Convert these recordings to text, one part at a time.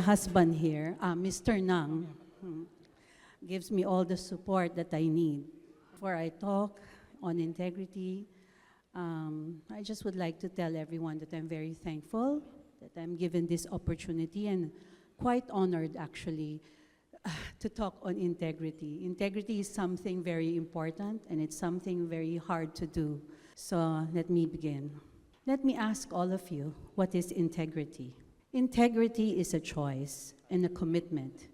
husband here, Mr. Ng, gives me all the support that I need. Before I talk on integrity, I just would like to tell everyone that I'm very thankful that I'm given this opportunity and quite honored actually to talk on integrity. Integrity is something very important and it's something very hard to do. So let me begin. Let me ask all of you, what is integrity? Integrity is a choice and a commitment.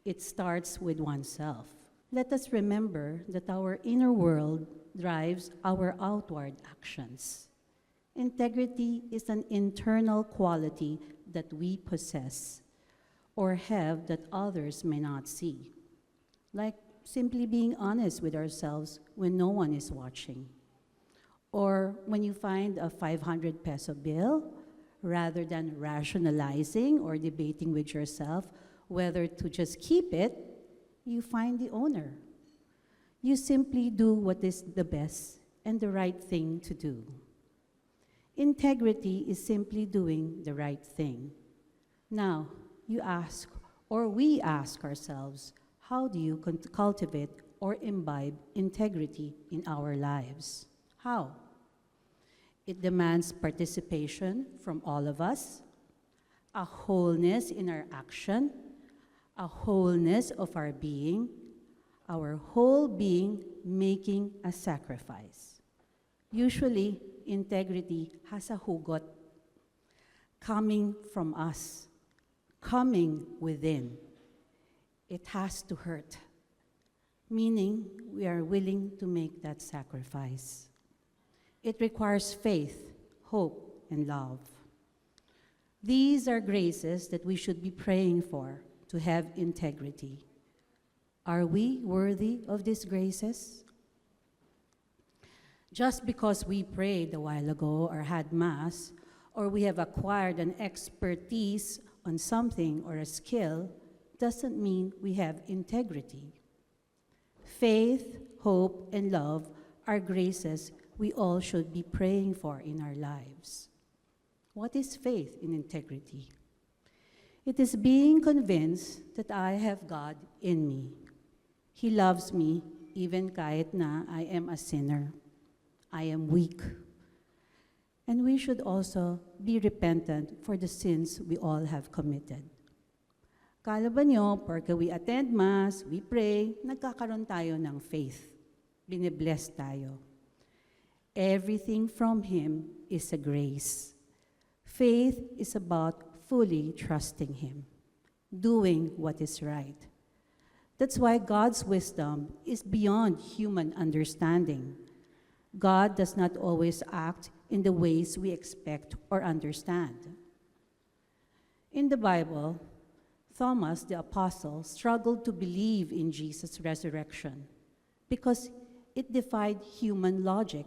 It starts with oneself. Let us remember that our inner world drives our outward actions. Integrity is an internal quality that we possess or have that others may not see, like simply being honest with ourselves when no one is watching. Or when you find a 500 peso bill, rather than rationalizing or debating with yourself whether to just keep it, you find the owner. You simply do what is the best and the right thing to do. Integrity is simply doing the right thing. Now, you ask, or we ask ourselves, how do you cultivate or imbibe integrity in our lives? How? It demands participation from all of us, a wholeness in our action, a wholeness of our being, our whole being making a sacrifice. Usually, integrity has a hugot coming from us, coming within. It has to hurt, meaning we are willing to make that sacrifice. It requires faith, hope, and love. These are graces that we should be praying for to have integrity. Are we worthy of these graces? Just because we prayed a while ago or had Mass, or we have acquired an expertise on something or a skill, doesn't mean we have integrity. Faith, hope, and love are graces we all should be praying for in our lives. What is faith in integrity? It is being convinced that I have God in me. He loves me even kahit na I am a sinner. I am weak. And we should also be repentant for the sins we all have committed. Kala ba nyo, porque we attend Mass, we pray, nagkakaroon tayo ng faith. Binibless tayo. Everything from Him is a grace. Faith is about fully trusting Him, doing what is right. That's why God's wisdom is beyond human understanding. God does not always act in the ways we expect or understand. In the Bible, Thomas the apostle struggled to believe in Jesus' resurrection because it defied human logic.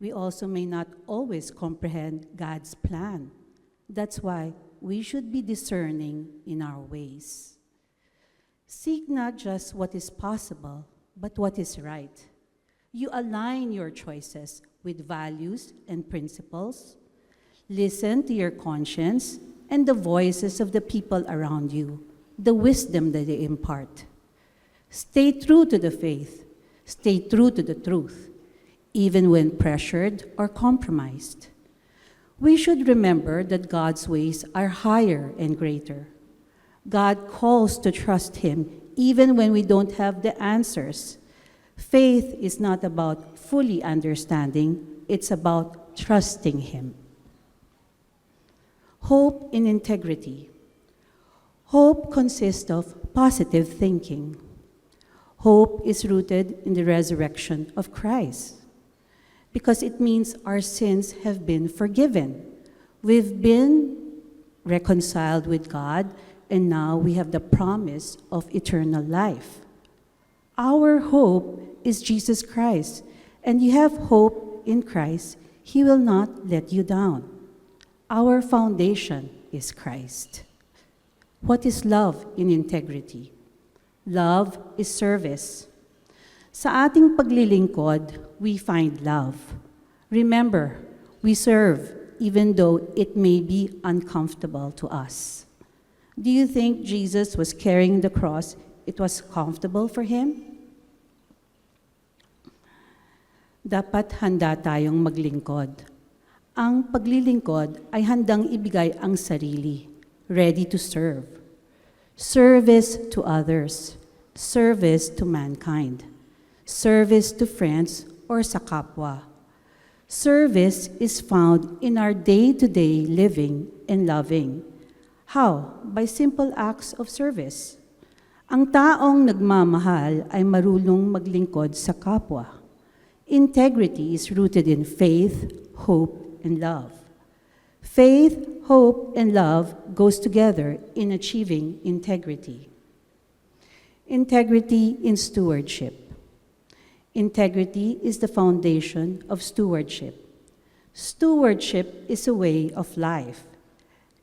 We also may not always comprehend God's plan. That's why we should be discerning in our ways. Seek not just what is possible, but what is right. You align your choices with values and principles. Listen to your conscience and the voices of the people around you, the wisdom that they impart. Stay true to the faith. Stay true to the truth, even when pressured or compromised. We should remember that God's ways are higher and greater. God calls to trust Him even when we don't have the answers. Faith is not about fully understanding, it's about trusting Him. Hope in integrity. Hope consists of positive thinking. Hope is rooted in the resurrection of Christ because it means our sins have been forgiven. We've been reconciled with God, and now we have the promise of eternal life. Our hope is Jesus Christ, and you have hope in Christ. He will not let you down. Our foundation is Christ. What is love in integrity? Love is service. Sa ating paglilingkod, we find love. Remember, we serve even though it may be uncomfortable to us. Do you think Jesus was carrying the cross? It was comfortable for him? Dapat handa tayong maglingkod. Ang paglilingkod ay handang ibigay ang sarili, ready to serve. Service to others, service to mankind, service to friends or sa kapwa. Service is found in our day-to-day living and loving. How? By simple acts of service. Ang taong nagmamahal ay marunong maglingkod sa kapwa. Integrity is rooted in faith, hope, and love. Faith, hope, and love goes together in achieving integrity. Integrity in stewardship. Integrity is the foundation of stewardship. Stewardship is a way of life,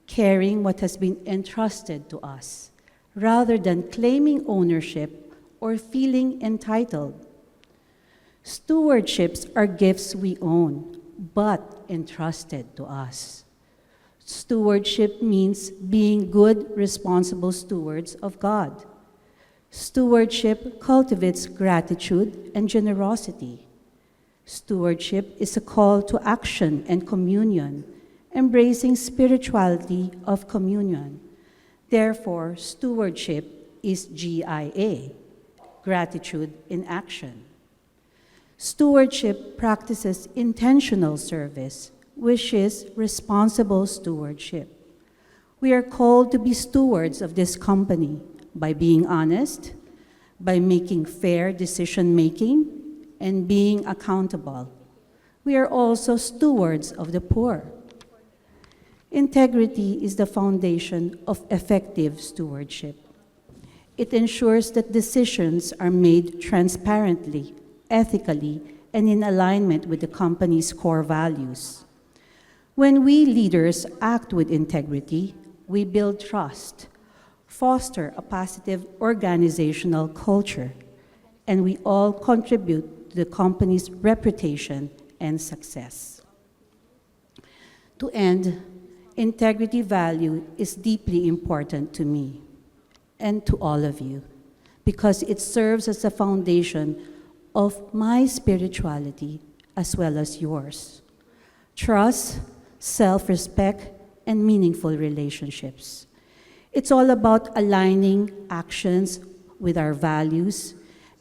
caring what has been entrusted to us, rather than claiming ownership or feeling entitled. Stewardships are gifts we own, but entrusted to us. Stewardship means being good, responsible stewards of God. Stewardship cultivates gratitude and generosity. Stewardship is a call to action and communion, embracing spirituality of communion. Therefore, stewardship is GIA, gratitude in action. Stewardship practices intentional service, which is responsible stewardship. We are called to be stewards of this company by being honest, by making fair decision-making, and being accountable. We are also stewards of the poor. Integrity is the foundation of effective stewardship. It ensures that decisions are made transparently, ethically, and in alignment with the company's core values. When we leaders act with integrity, we build trust, foster a positive organizational culture, and we all contribute to the company's reputation and success. To end, integrity value is deeply important to me and to all of you because it serves as a foundation of my spirituality as well as yours. Trust, self-respect, and meaningful relationships. It's all about aligning actions with our values,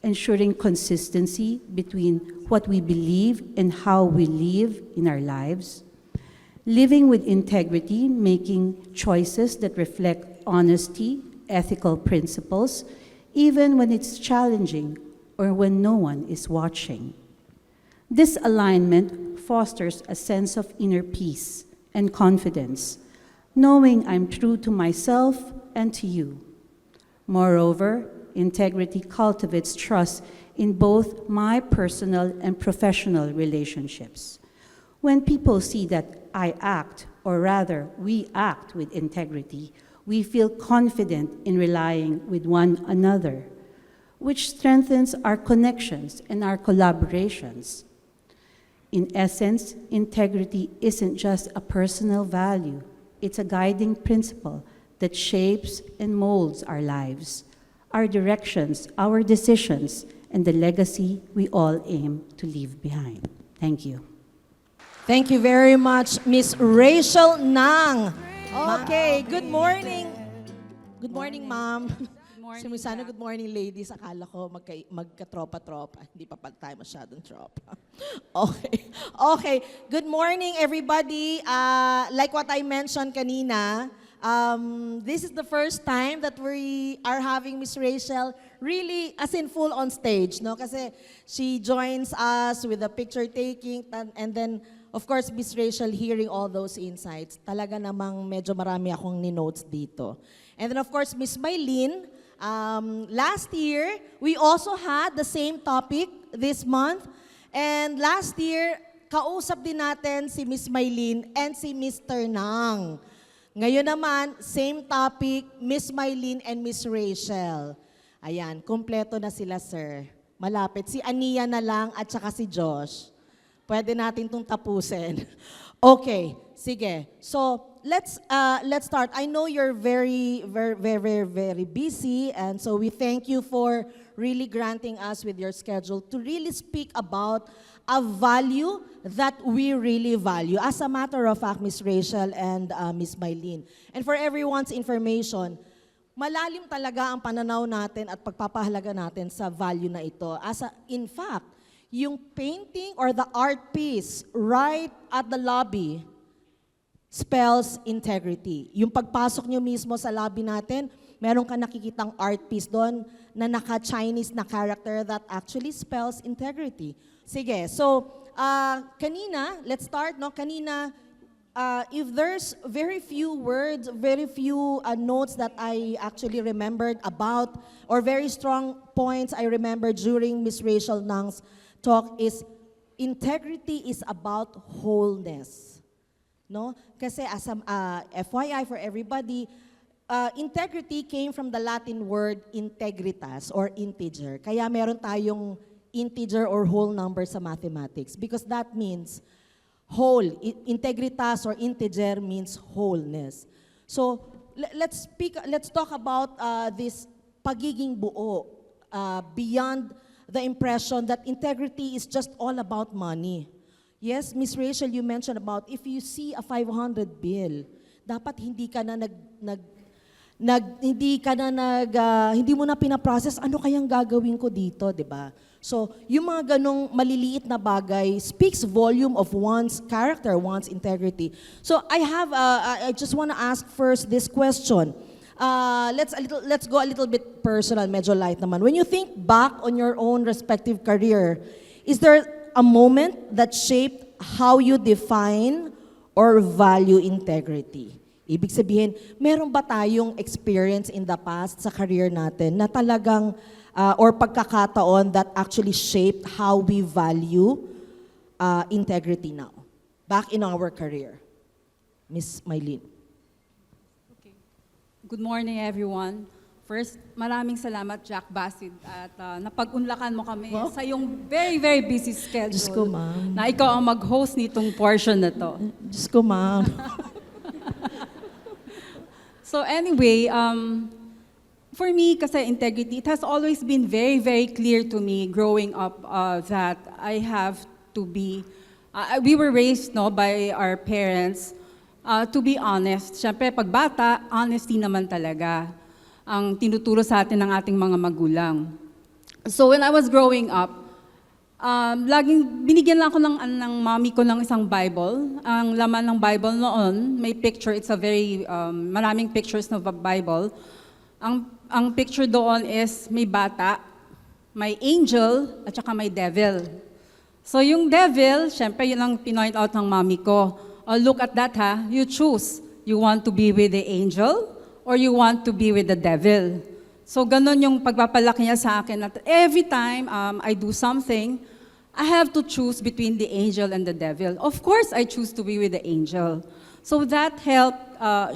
ensuring consistency between what we believe and how we live in our lives, living with integrity, making choices that reflect honesty, ethical principles, even when it's challenging or when no one is watching. This alignment fosters a sense of inner peace and confidence, knowing I'm true to myself and to you. Moreover, integrity cultivates trust in both my personal and professional relationships. When people see that I act, or rather, we act with integrity, we feel confident in relying with one another, which strengthens our connections and our collaborations. In essence, integrity isn't just a personal value, it's a guiding principle that shapes and molds our lives, our directions, our decisions, and the legacy we all aim to leave behind. Thank you. Thank you very much, Miss Rachelle Ng. Okay, good morning. Good morning, ma'am. Si Miss Ana, good morning, ladies. Akala ko magka-tropa-tropa. Hindi pa pala tayo masyadong tropa. Okay. Okay. Good morning, everybody. Like what I mentioned kanina, this is the first time that we are having Miss Rachelle really as in full on stage, no? Kasi she joins us with the picture taking and then of course Miss Rachelle hearing all those insights. Talaga namang medyo marami akong ni-notes dito. And then of course Miss Mylene, last year we also had the same topic this month. And last year kausap din natin si Miss Mylene and si Mr. Ng. Ngayon naman, same topic, Miss Mylene and Miss Rachelle. Ayan, kumpleto na sila, sir. Malapit. Si Ania na lang at saka si Josh. Pwede natin itong tapusin. Okay, sige. So, let's start. I know you're very busy, and so we thank you for really granting us with your schedule to really speak about a value that we really value. As a matter of fact, Miss Rachel and Miss Mylene, and for everyone's information, malalim talaga ang pananaw natin at pagpapahalaga natin sa value na ito. In fact, yung painting or the art piece right at the lobby spells integrity. Yung pagpasok nyo mismo sa lobby natin, meron ka nakikitang art piece doon na naka-Chinese na character that actually spells integrity. Sige, so kanina, let's start, no? Kanina, if there's very few words, very few notes that I actually remembered about, or very strong points I remembered during Miss Rachelle Ng's talk is, integrity is about wholeness. No? Kasi as a FYI for everybody, integrity came from the Latin word integritas or integer. Kaya meron tayong integer or whole number sa mathematics because that means whole. Integritas or integer means wholeness. So let's talk about this pagiging buo beyond the impression that integrity is just all about money. Yes, Miss Rachel, you mentioned about if you see a 500 bill, dapat hindi mo na pinaprocess, ano kayang gagawin ko dito, di ba? So, yung mga ganong maliliit na bagay speaks volume of one's character, one's integrity. So, I just want to ask first this question. Let's go a little bit personal, medyo light naman. When you think back on your own respective career, is there a moment that shaped how you define or value integrity? Ibig sabihin, meron ba tayong experience in the past sa career natin na talagang, or pagkakataon that actually shaped how we value integrity now, back in our career? Miss Mylene. Okay. Good morning, everyone. First, maraming salamat, Jack Basid, at napag-unlakan mo kami sa iyong very, very busy schedule. Diyos ko, ma'am. Na ikaw ang mag-host nitong portion na to. Diyos ko, ma'am. So anyway, for me, kasi integrity, it has always been very, very clear to me growing up that I have to be, we were raised by our parents to be honest. Siyempre, pag bata, honesty naman talaga ang tinuturo sa atin ng ating mga magulang. So when I was growing up, laging binigyan lang ako ng mommy ko ng isang Bible. Ang laman ng Bible noon, may picture, it's a very, maraming pictures ng Bible. Ang picture doon is may bata, may angel, at saka may devil. So yung devil, syempre yun ang pinoint out ng mommy ko. Oh, look at that ha, you choose. You want to be with the angel, or you want to be with the devil. So ganun yung pagpapalaki niya sa akin. At every time I do something, I have to choose between the angel and the devil. Of course, I choose to be with the angel. So that helped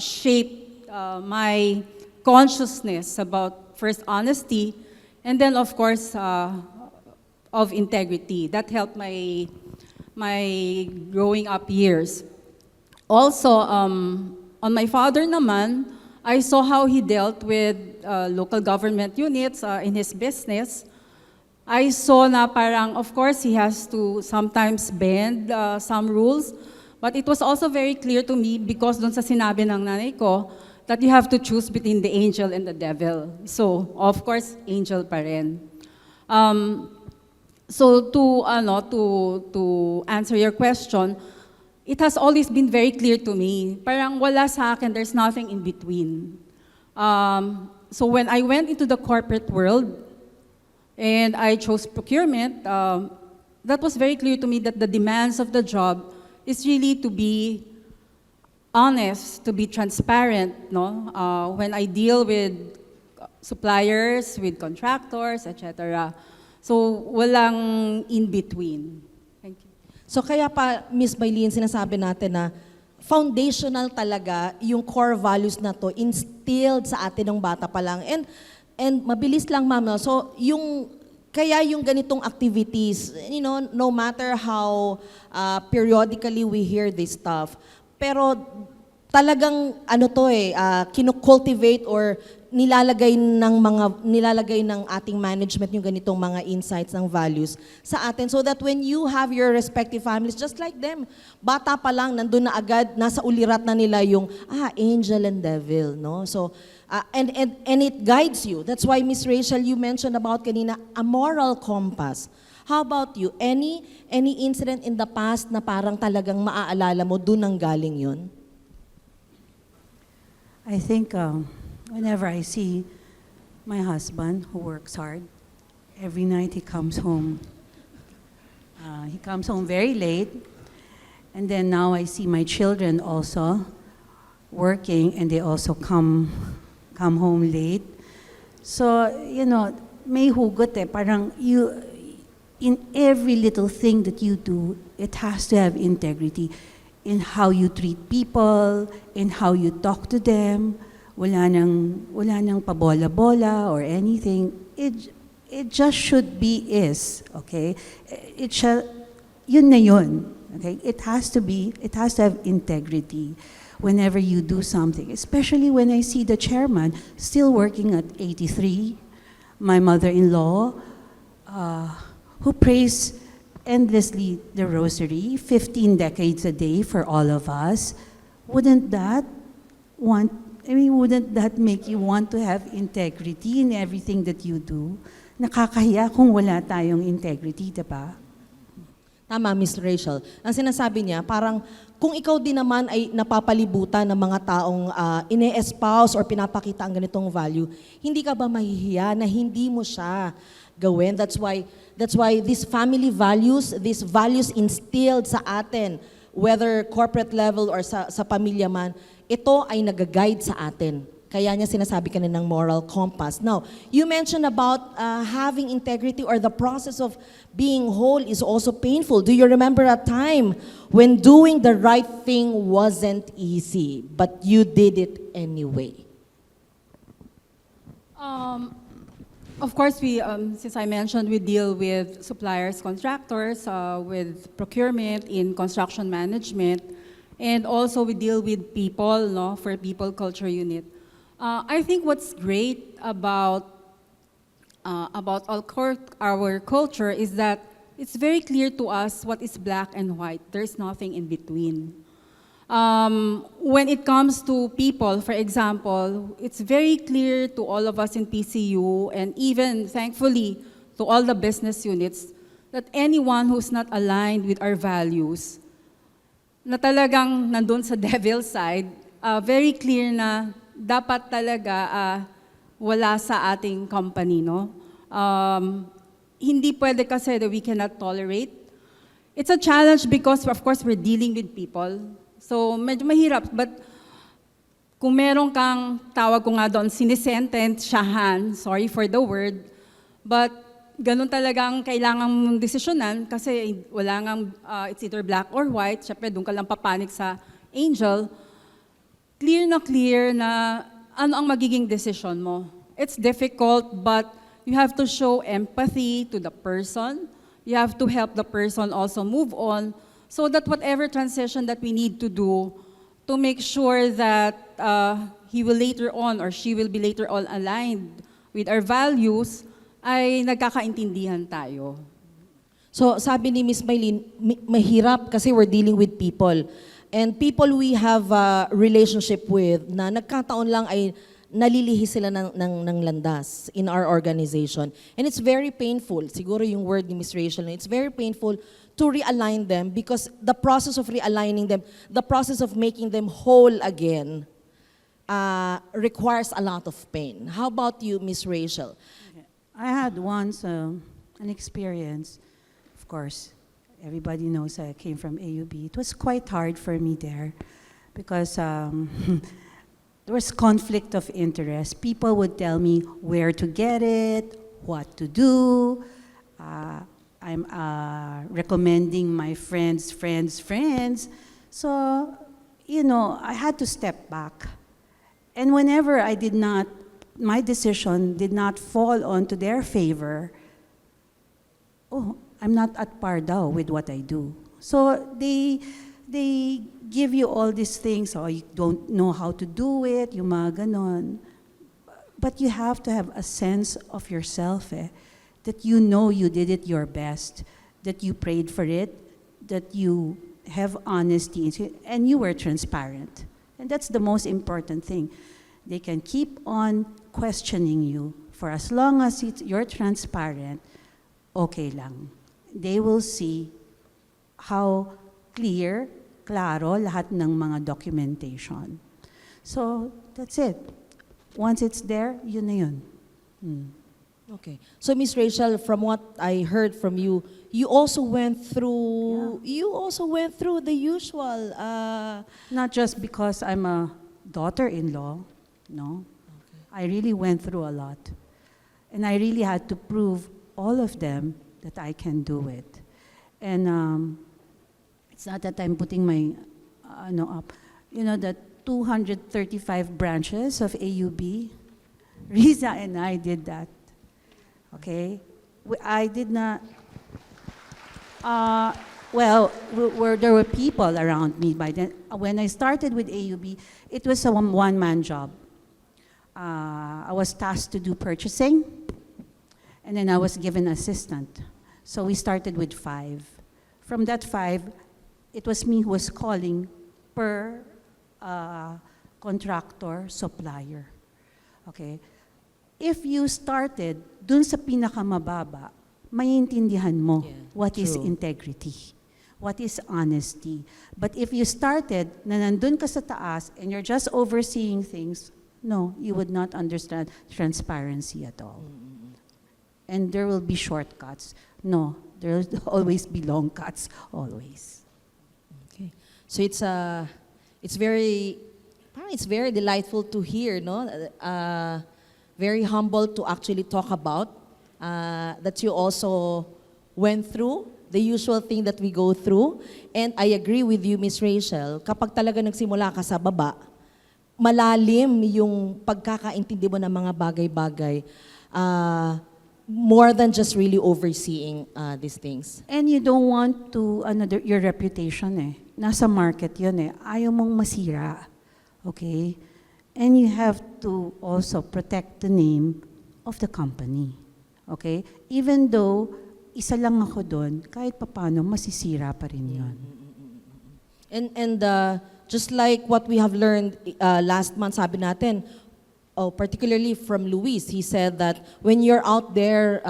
shape my consciousness about first honesty, and then of course of integrity. That helped my growing up years. Also, on my father naman, I saw how he dealt with local government units in his business. I saw na parang, of course, he has to sometimes bend some rules, but it was also very clear to me because doon sa sinabi ng nanay ko that you have to choose between the angel and the devil. So, of course, angel pa rin. So to answer your question, it has always been very clear to me. Parang wala sa akin, there's nothing in between. So when I went into the corporate world and I chose procurement, that was very clear to me that the demands of the job is really to be honest, to be transparent, no? When I deal with suppliers, with contractors, etc. So walang in between. Thank you. So kaya pa, Miss Mylene, sinasabi natin na foundational talaga yung core values na to instilled sa atin ng bata pa lang. And mabilis lang, ma'am. No? So kaya yung ganitong activities, no matter how periodically we hear this stuff, pero talagang ano to kino-cultivate or nilalagay ng ating management yung ganitong mga insights ng values sa atin so that when you have your respective families just like them, bata pa lang nandun na agad nasa ulirat na nila yung angel and devil, no? So and it guides you. That's why Miss Rachel, you mentioned about kanina a moral compass. How about you? Any incident in the past na parang talagang maaalala mo dun ang galing yun? I think whenever I see my husband who works hard, every night he comes home. He comes home very late, and then now I see my children also working, and they also come home late. So, may hugot parang in every little thing that you do, it has to have integrity in how you treat people, in how you talk to them. Wala nang pabola-bola or anything. It just should be okay? Yun na yun, okay? It has to have integrity whenever you do something, especially when I see the chairman still working at 83, my mother-in-law, who prays endlessly the rosary, 15 decades a day for all of us. Wouldn't that make you want to have integrity in everything that you do? Nakakahiya kung wala tayong integrity, diba? Tama, Miss Rachel. Ang sinasabi niya, parang kung ikaw din naman ay napapalibutan ng mga taong ine-espouse or pinapakita ang ganitong value, hindi ka ba mahihiya na hindi mo siya gawin? That's why these family values, these values instilled sa atin, whether corporate level or sa pamilya man, ito ay nag-guide sa atin. Kaya niya sinasabi kanina ng moral compass. Now, you mentioned about having integrity or the process of being whole is also painful. Do you remember a time when doing the right thing wasn't easy, but you did it anyway? Of course, since I mentioned, we deal with suppliers, contractors, with procurement in construction management, and also we deal with people, for people culture unit. I think what's great about our culture is that it's very clear to us what is black and white. There's nothing in between. When it comes to people, for example, it's very clear to all of us in PCU and even, thankfully, to all the business units that anyone who's not aligned with our values, na talagang nandun sa devil side, very clear na dapat talaga wala sa ating company, no? Hindi pwede kasi that we cannot tolerate. It's a challenge because, of course, we're dealing with people. So, medyo mahirap. But kung meron kang, tawag ko nga doon, sinisentensyahan, sorry for the word, but ganun talagang kailangan mong desisyonan kasi wala ngang, it's either black or white, syempre doon ka lang papanik sa angel, clear na ano ang magiging decision mo. It's difficult, but you have to show empathy to the person. You have to help the person also move on so that whatever transition that we need to do to make sure that he will later on or she will be later on aligned with our values, ay nagkakaintindihan tayo. So sabi ni Miss Mylene, mahirap kasi we're dealing with people. And people we have a relationship with na nagkataon lang ay nalilihi sila ng landas in our organization. And it's very painful. Siguro yung word ni Miss Rachel, it's very painful to realign them because the process of realigning them, the process of making them whole again requires a lot of pain. How about you, Miss Rachel? I had once an experience, of course, everybody knows I came from AUB. It was quite hard for me there because there was conflict of interest. People would tell me where to get it, what to do. I'm recommending my friends. So, I had to step back. And whenever my decision did not fall onto their favor, I'm not at par daw with what I do. So they they give you all these things, or you don't know how to do it, yung mga ganon. But you have to have a sense of yourself, that you know you did it your best, that you prayed for it, that you have honesty, and you were transparent. And that's the most important thing. They can keep on questioning you. For as long as you're transparent, okay lang. They will see how klaro lahat ng mga documentation. So, that's it. Once it's there, yun na yun. Okay. So, Miss Rachel, from what I heard from you, you also went through the usual. Not just because I'm a daughter-in-law, no. Okay. I really went through a lot. And I really had to prove all of them that I can do it. And it's not that I'm putting my up. You know, the 235 branches of AUB, Riza and I did that. Okay? I did not, there were people around me by then. When I started with AUB, it was a one-man job. I was tasked to do purchasing, and then I was given assistant. So we started with 5. From that 5, it was me who was calling per contractor, supplier. Okay? If you started dun sa pinakamababa, maiintindihan mo what is integrity, what is honesty. But if you started na nandun ka sa taas and you're just overseeing things, no, you would not understand transparency at all. And there will be shortcuts. No, there will always be long cuts, always. Okay. So it's very delightful to hear, no? Very humble to actually talk about that you also went through the usual thing that we go through. And I agree with you, Miss Rachel, kapag talaga nagsimula ka sa baba, malalim yung pagkakaintindi mo ng mga bagay-bagay, more than just really overseeing these things. And you don't want to, your reputation nasa market yun ayaw mong masira, okay? And you have to also protect the name of the company, okay? Even though isa lang ako doon, kahit papano masisira pa rin yun. And just like what we have learned last month, sabi natin, particularly from Luis, he said that when you're out there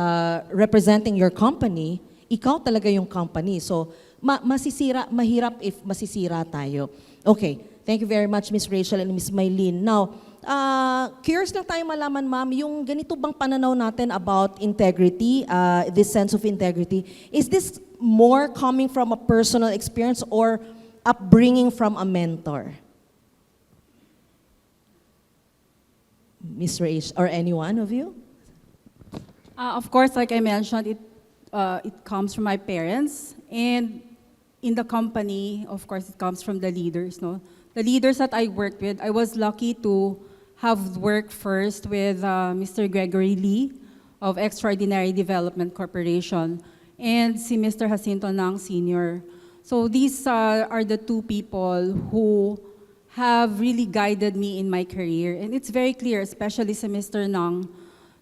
representing your company, ikaw talaga yung company. So, mahirap if masisira tayo. Okay, thank you very much, Miss Rachel and Miss Mylene. Now, curious lang tayo malaman, ma'am, yung ganito bang pananaw natin about integrity, this sense of integrity, is this more coming from a personal experience or upbringing from a mentor? Miss Rachel, or any one of you? Of course, like I mentioned, it comes from my parents, and in the company, of course, it comes from the leaders. No, the leaders that I worked with, I was lucky to have worked first with Mr. Gregory Lee of Extraordinary Development Corporation and si Mr. Jacinto Ng Sr. So these are the two people who have really guided me in my career. And it's very clear, especially si Mr. Ng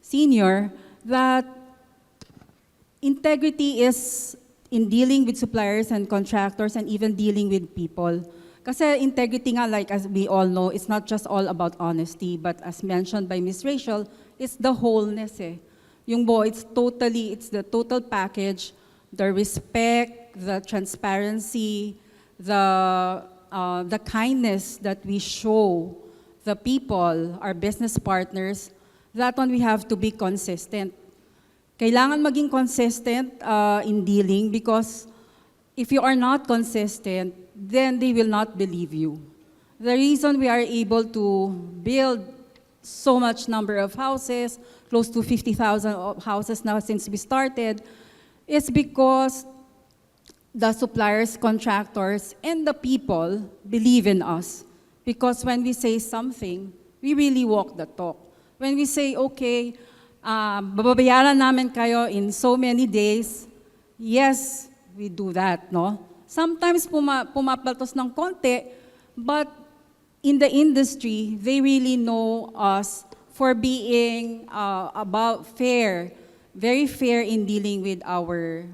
Sr., that integrity is in dealing with suppliers and contractors and even dealing with people. Kasi integrity nga, like as we all know, it's not just all about honesty, but as mentioned by Ms. Rachel, it's the wholeness Yung it's the total package, the respect, the transparency, the kindness that we show the people, our business partners, that one we have to be consistent. Kailangan maging consistent in dealing because if you are not consistent, then they will not believe you. The reason we are able to build so much number of houses, close to 50,000 houses now since we started, is because the suppliers, contractors, and the people believe in us. Because when we say something, we really walk the talk. When we say, okay, babayaran namin kayo in so many days, yes, we do that, no? Sometimes pumapaltos ng konti, but in the industry, they really know us for being about fair, very fair in dealing with our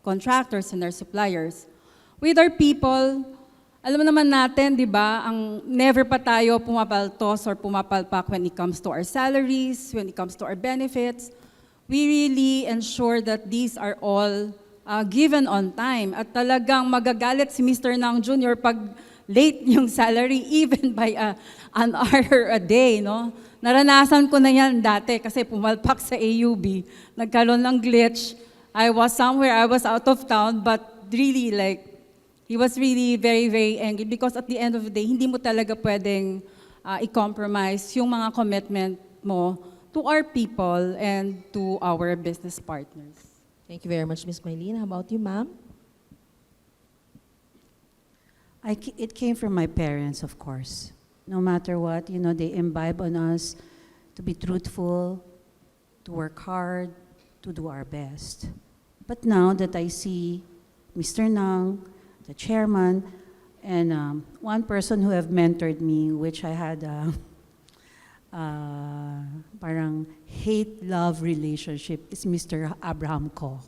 contractors and our suppliers. With our people, alam naman natin, di ba, ang never pa tayo pumapaltos or pumapalpak when it comes to our salaries, when it comes to our benefits. We really ensure that these are all given on time. At talagang magagalit si Mr. Nang Jr. pag late yung salary, even by an hour a day, no? Naranasan ko na yan dati kasi pumalpak sa AUB, nagkaroon ng glitch. I was somewhere, I was out of town, but really like, he was really very, very angry because at the end of the day, hindi mo talaga pwedeng i-compromise yung mga commitment mo to our people and to our business partners. Thank you very much, Ms. Mylene. How about you, ma'am? It came from my parents, of course. No matter what, you know, they imbibe on us to be truthful, to work hard, to do our best. But now that I see Mr. Nang, the chairman, and one person who have mentored me, which I had parang hate-love relationship, is Mr. Abraham Ko.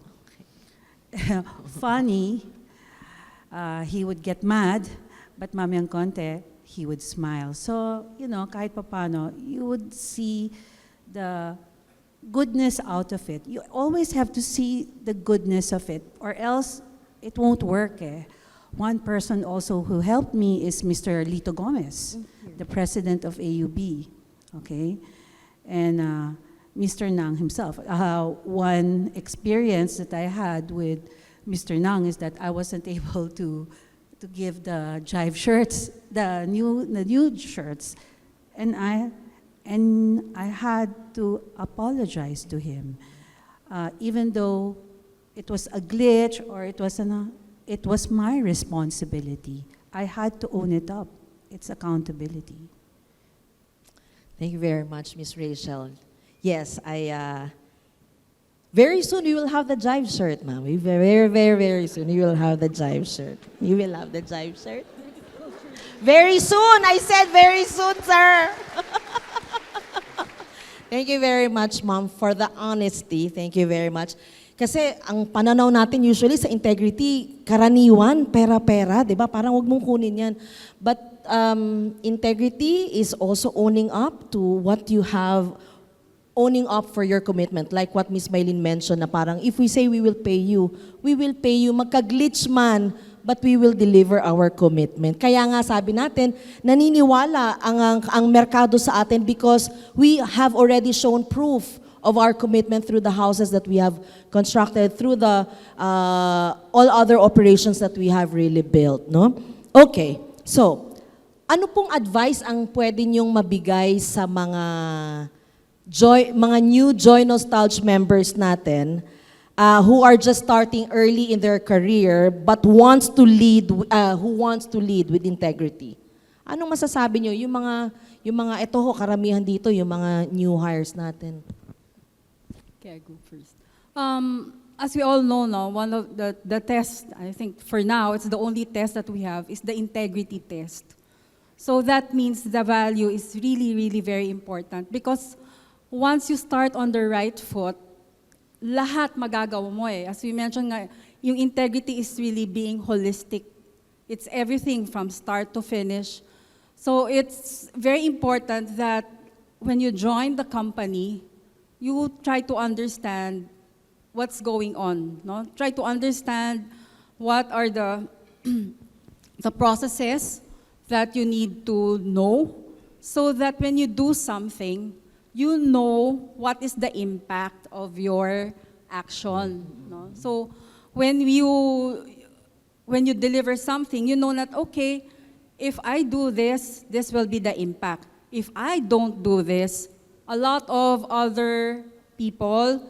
Funny, he would get mad, but mamayang konti, he would smile. So, you know, kahit papano, you would see the goodness out of it. You always have to see the goodness of it, or else it won't work. One person also who helped me is Mr. Lito Gomez, the president of AUB. Okay, and Mr. Nang himself. One experience that I had with Mr. Nang is that I wasn't able to give the jive shirts, the new shirts, and I had to apologize to him, even though it was a glitch or it was my responsibility. I had to own it up. It's accountability. Thank you very much, Ms. Rachel. Yes, very soon we will have the jive shirt, ma'am. Very, very, very soon you will have the jive shirt. You will have the jive shirt. Very soon! I said very soon, sir! Thank you very much, ma'am, for the honesty. Thank you very much. Kasi ang pananaw natin usually sa integrity, karaniwan, pera-pera, di ba? Parang wag mong kunin yan. But integrity is also owning up to what you have, owning up for your commitment. Like what Ms. Mylene mentioned na parang if we say we will pay you, magka-glitch man, but we will deliver our commitment. Kaya nga sabi natin, naniniwala ang merkado sa atin because we have already shown proof of our commitment through the houses that we have constructed, through the all other operations that we have really built, no? Okay, so ano pong advice ang pwede niyong mabigay sa mga new Joy-Nostalg members natin who are just starting early in their career but who wants to lead with integrity? Anong masasabi niyo yung mga ito ho, karamihan dito yung mga new hires natin? Okay, I go first. As we all know now, one of the tests, I think for now, it's the only test that we have, is the integrity test. So that means the value is really, really very important because once you start on the right foot, lahat magagawa mo eh. As we mentioned nga, yung integrity is really being holistic. It's everything from start to finish. So it's very important that when you join the company, you try to understand what's going on, no? Try to understand what are the the processes that you need to know so that when you do something, you know what is the impact of your action, no? So when you deliver something, you know that, okay, if I do this, this will be the impact. If I don't do this, a lot of other people,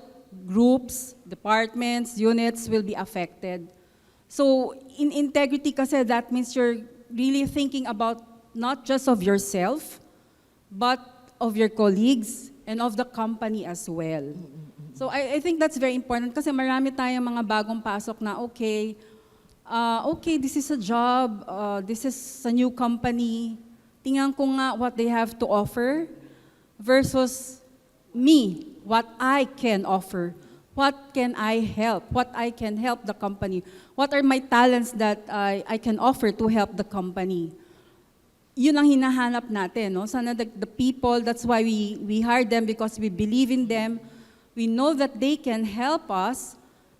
groups, departments, units will be affected. So in integrity kasi, that means you're really thinking about not just of yourself, but of your colleagues and of the company as well. So I think that's very important kasi marami tayong mga bagong pasok na, okay, okay, this is a job, this is a new company, tingnan ko nga what they have to offer versus me, what I can offer. What can I help? What I can help the company? What are my talents that I can offer to help the company? Yun ang hinahanap natin, no? Sana the people, that's why we hire them because we believe in them. We know that they can help us.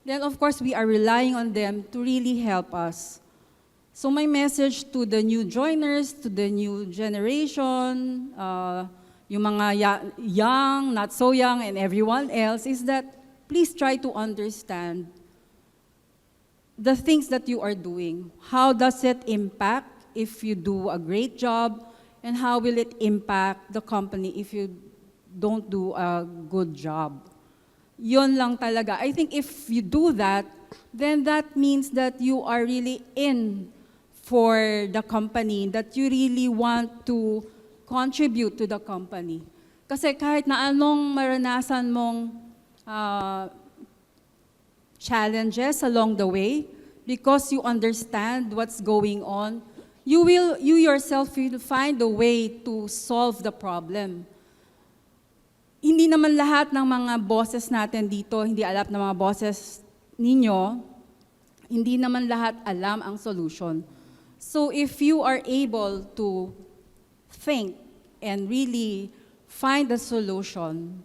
Then of course, we are relying on them to really help us. So my message to the new joiners, to the new generation, yung mga young, not so young, and everyone else, is that please try to understand the things that you are doing. How does it impact if you do a great job, and how will it impact the company if you don't do a good job? Yun lang talaga. I think if you do that, then that means that you are really in for the company, that you really want to contribute to the company. Kasi kahit na anong maranasan mong challenges along the way, because you understand what's going on, you yourself will find a way to solve the problem. Hindi naman lahat ng mga bosses natin dito, hindi alam ng mga bosses ninyo, hindi naman lahat alam ang solution. So if you are able to think and really find a solution,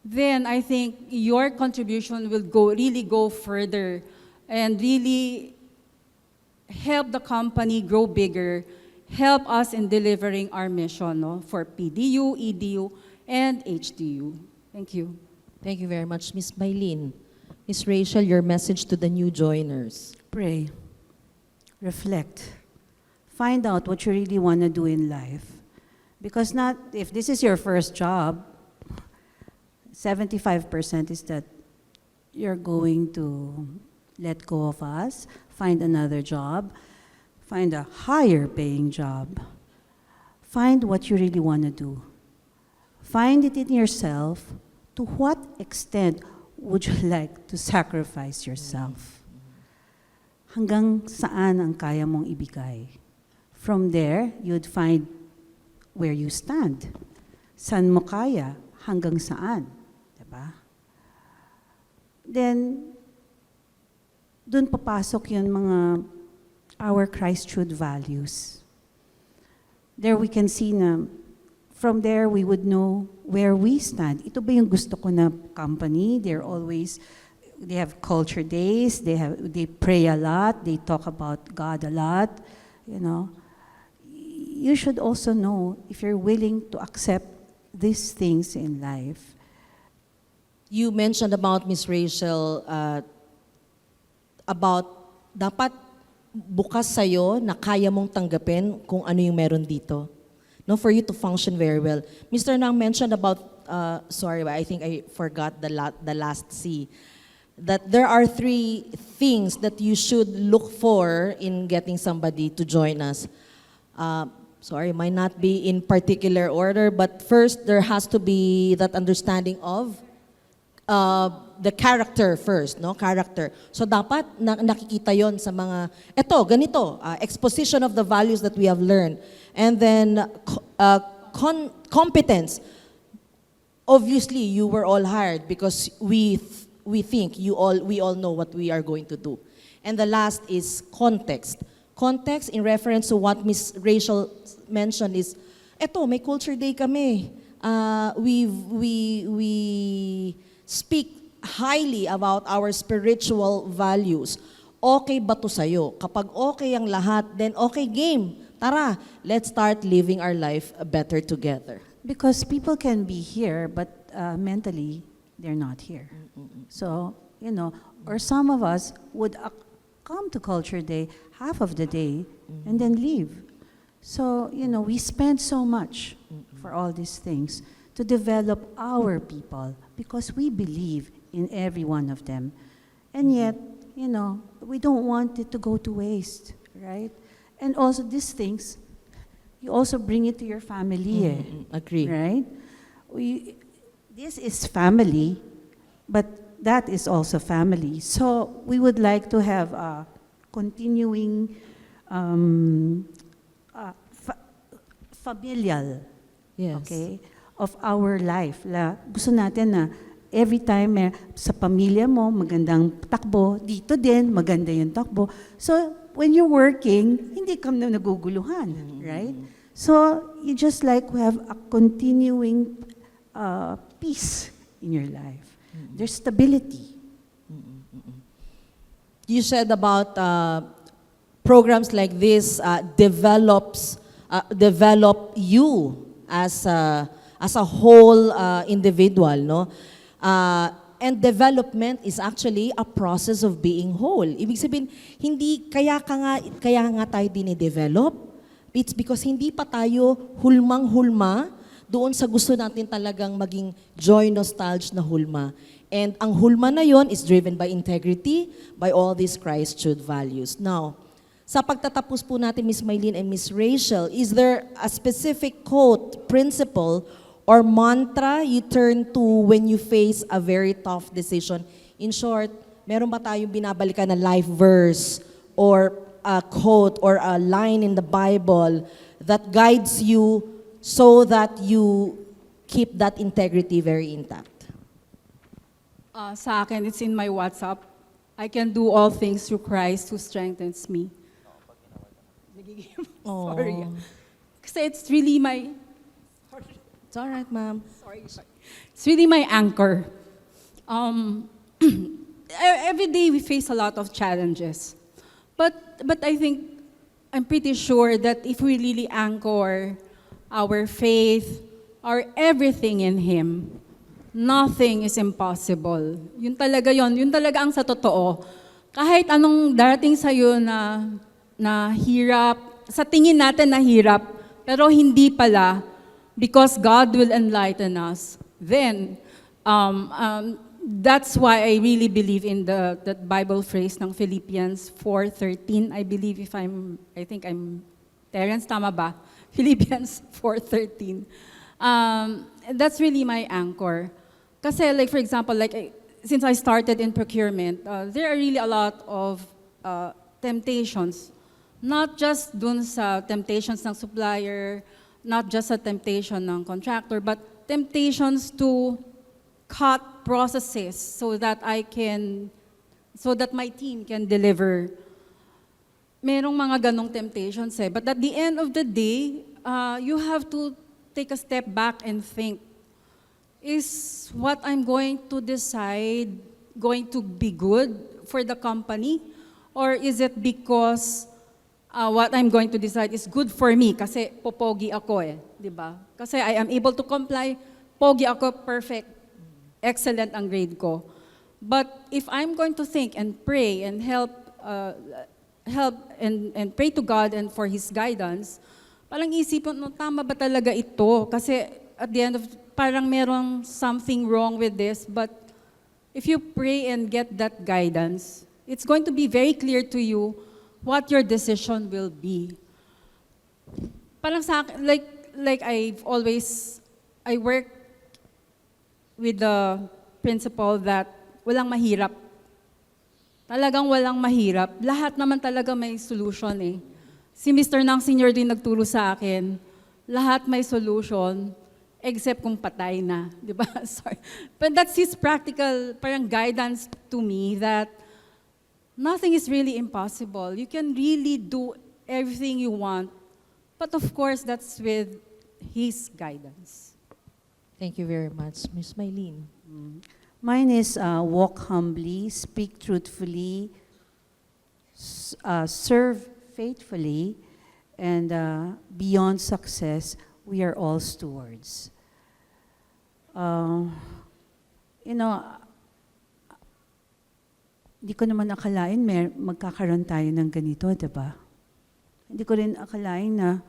then I think your contribution will really go further and really help the company grow bigger, help us in delivering our mission, no, for PDU, EDU, and HDU. Thank you. Thank you very much, Ms. Mylene. Ms. Rachel, your message to the new joiners. Pray. Reflect. Find out what you really want to do in life. Because if this is your first job, 75% is that you're going to let go of us, find another job, find a higher paying job. Find what you really want to do. Find it in yourself. To what extent would you like to sacrifice yourself? Hanggang saan ang kaya mong ibigay? From there, you'd find where you stand. Saan mo kaya? Hanggang saan? Diba? Then, dun papasok yun mga our Christhood values. There we can see na from there we would know where we stand. Ito ba yung gusto ko na company? They have culture days, they pray a lot, they talk about God a lot, you know. You should also know if you're willing to accept these things in life. You mentioned about Ms. Rachel, about dapat bukas sa'yo na kaya mong tanggapin kung ano yung meron dito. No, for you to function very well. Mr. Nang mentioned about, sorry, I think I forgot the last C, that there are 3 things that you should look for in getting somebody to join us. Sorry, might not be in particular order, but first there has to be that understanding of the character first, no? Character. So dapat nakikita yon sa mga, ganito, exposition of the values that we have learned. And then competence. Obviously, you were all hired because we think we all know what we are going to do. And the last is context. Context in reference to what Ms. Rachel mentioned is, may culture day kami. We speak highly about our spiritual values. Okay ba to sa'yo? Kapag okay ang lahat, then okay, game. Tara, let's start living our life better together. Because people can be here, but mentally, they're not here. So, or some of us would come to Culture Day half of the day and then leave. So, we spend so much for all these things to develop our people because we believe in every one of them. And yet, we don't want it to go to waste, right? And also these things, you also bring it to your family. Agree. Right? This is family, but that is also family. So we would like to have continuing familial, Yes. okay, of our life. Gusto natin na every time sa pamilya mo, magandang takbo, dito din, maganda yung takbo. So, when you're working, hindi ka na naguguluhan, right? So, you just like have a continuing peace in your life. There's stability. You said about programs like this develop you as a whole individual, no? And development is actually a process of being whole. Ibig sabihin, hindi kaya nga tayo dinidevelop. It's because hindi pa tayo hulmang-hulma doon sa gusto natin talagang maging joy-nostalg na hulma. And ang hulma na yon is driven by integrity, by all these Christ-truth values. Now, sa pagtatapos po natin, Ms. Mylene and Ms. Rachel, is there a specific quote, principle, or mantra you turn to when you face a very tough decision? In short, meron ba tayong binabalikan na life verse or a quote or a line in the Bible that guides you so that you keep that integrity very intact? Sa akin, it's in my WhatsApp. I can do all things through Christ who strengthens me. Sorry. Kasi it's really my... It's all right, ma'am. Sorry. It's really my anchor. Every day we face a lot of challenges. But I think, I'm pretty sure that if we really anchor our faith, our everything in Him, nothing is impossible. Yun talaga yon. Yun talaga ang sa totoo. Kahit anong darating sa'yo na hirap, sa tingin natin na hirap, pero hindi pala, because God will enlighten us. Then, that's why I really believe in that Bible phrase ng Philippians 4:13. I think I'm, Terence, tama ba? Philippians 4:13. That's really my anchor. Kasi like for example, since I started in procurement, there are really a lot of temptations. Not just dun sa temptations ng supplier, not just a temptation ng contractor, but temptations to cut processes so that my team can deliver. Merong mga ganong temptations eh. But at the end of the day, you have to take a step back and think, is what I'm going to decide going to be good for the company? Or is it because what I'm going to decide is good for me kasi popogi ako eh, di ba? Kasi I am able to comply, pogi ako, perfect, excellent ang grade ko. But if I'm going to think and pray and help and pray to God and for His guidance, parang isipin, no, tama ba talaga ito? Kasi at the end of, parang merong something wrong with this, but if you pray and get that guidance, it's going to be very clear to you what your decision will be. Parang sa akin, like I work with the principle that walang mahirap. Talagang walang mahirap. Lahat naman talaga may solution eh. Si Mr. Nang Senior din nagturo sa akin, lahat may solution, except kung patay na. Di ba? Sorry. But that's his practical parang guidance to me that nothing is really impossible. You can really do everything you want. But of course, that's with His guidance. Thank you very much. Ms. Mylene. Mine is walk humbly, speak truthfully, serve faithfully, and beyond success, we are all stewards. Hindi ko naman akalain magkakaroon tayo ng ganito, diba? Hindi ko rin akalain na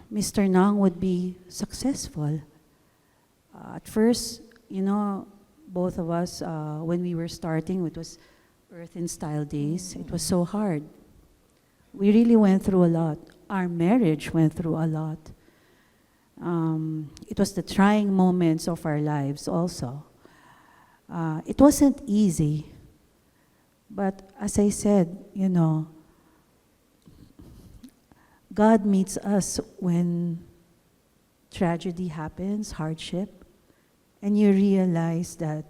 Mr. Nang would be successful. At first, both of us, when we were starting, it was Earth and Style days, it was so hard. We really went through a lot. Our marriage went through a lot. It was the trying moments of our lives also. It wasn't easy, But as I said, God meets us when tragedy happens, hardship, and you realize that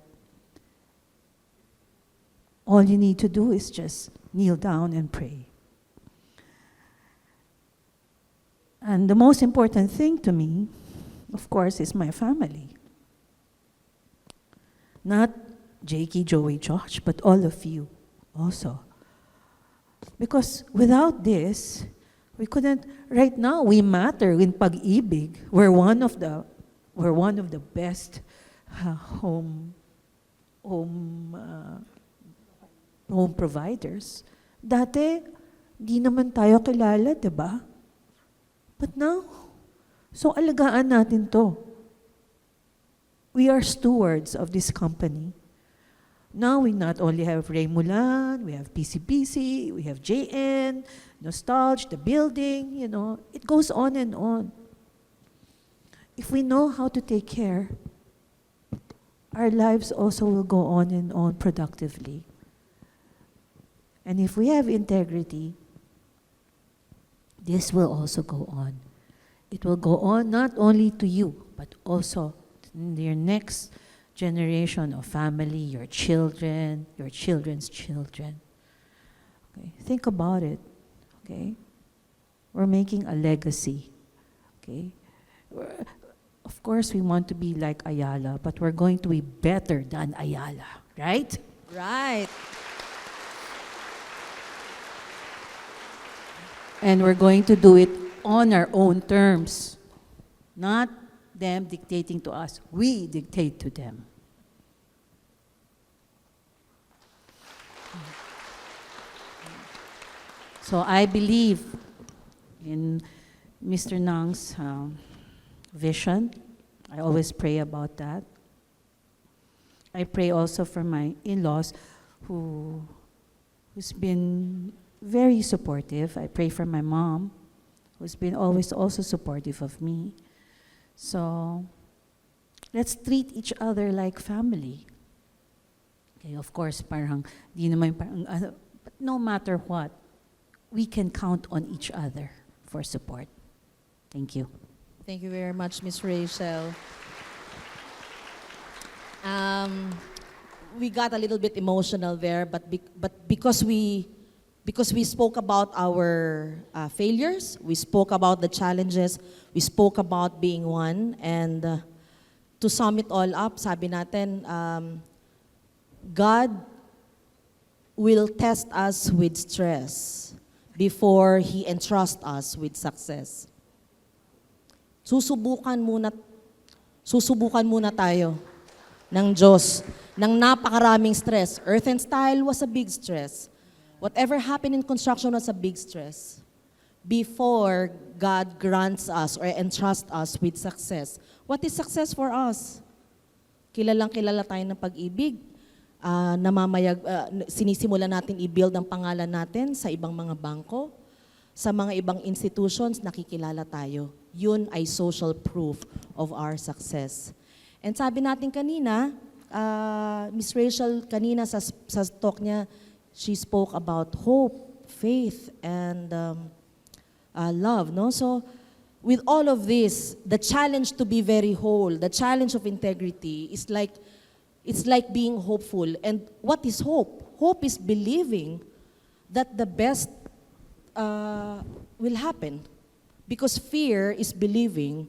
all you need to do is just kneel down and pray. And the most important thing to me, of course, is my family. Not Jakey, Joey, Josh, but all of you also. Because without this, we couldn't, right now, we matter in pag-ibig. We're one of the best home providers. Dati, di naman tayo kilala, diba? But now, so alagaan natin to. We are stewards of this company. Now we not only have Ray Mulan, we have PCPC, we have JN, Joy-Nostalg, the building, it goes on and on. If we know how to take care, our lives also will go on and on productively. And if we have integrity, this will also go on. It will go on not only to you, but also to your next generation of family, your children, your children's children. Okay? Think about it. Okay? We're making a legacy. Okay? Of course, we want to be like Ayala, but we're going to be better than Ayala, right? Right. And we're going to do it on our own terms, not them dictating to us. We dictate to them. So I believe in Mr. Nang's vision. I always pray about that. I pray also for my in-laws who's been very supportive. I pray for my mom, who's been always also supportive of me. So let's treat each other like family. Okay, of course, parang di naman but no matter what, we can count on each other for support. Thank you. Thank you very much, Miss Rachel. We got a little bit emotional there, but because we spoke about our failures, we spoke about the challenges, we spoke about being one, and to sum it all up, sabi natin, God will test us with stress before He entrusts us with success. Susubukan muna tayo ng Diyos ng napakaraming stress. Earth and Style was a big stress. Whatever happened in construction was a big stress before God grants us or entrusts us with success. What is success for us? Kilalang kilala tayo ng pag-ibig. Sinisimula natin i-build ang pangalan natin sa ibang mga bangko. Sa mga ibang institutions, nakikilala tayo. Yun ay social proof of our success. And sabi natin kanina, Miss Rachel kanina sa talk niya, she spoke about hope, faith, and love. No? So, with all of this, the challenge to be very whole, the challenge of integrity is like, it's like being hopeful. And what is hope? Hope is believing that the best will happen. Because fear is believing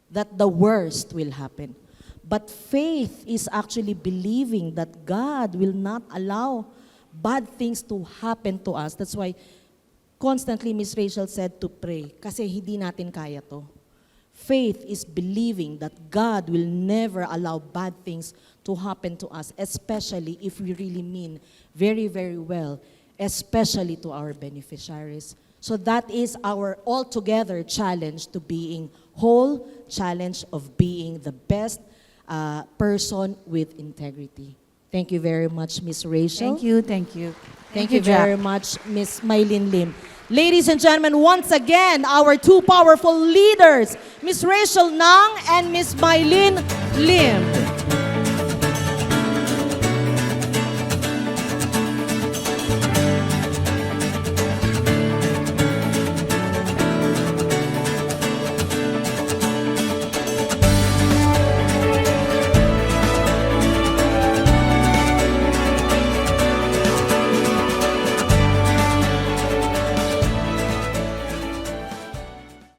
that the worst will happen. But faith is actually believing that God will not allow bad things to happen to us. That's why constantly Miss Rachel said to pray, kasi hindi natin kaya to. Faith is believing that God will never allow bad things to happen to us, especially if we really mean very, very well, especially to our beneficiaries. So that is our altogether challenge to being whole, challenge of being the best person with integrity. Thank you very much, Miss Rachel. Thank you, thank you. Thank you very much, Miss Mylene Lim. Ladies and gentlemen, once again, our two powerful leaders, Miss Rachelle Ng and Miss Mylene Lim.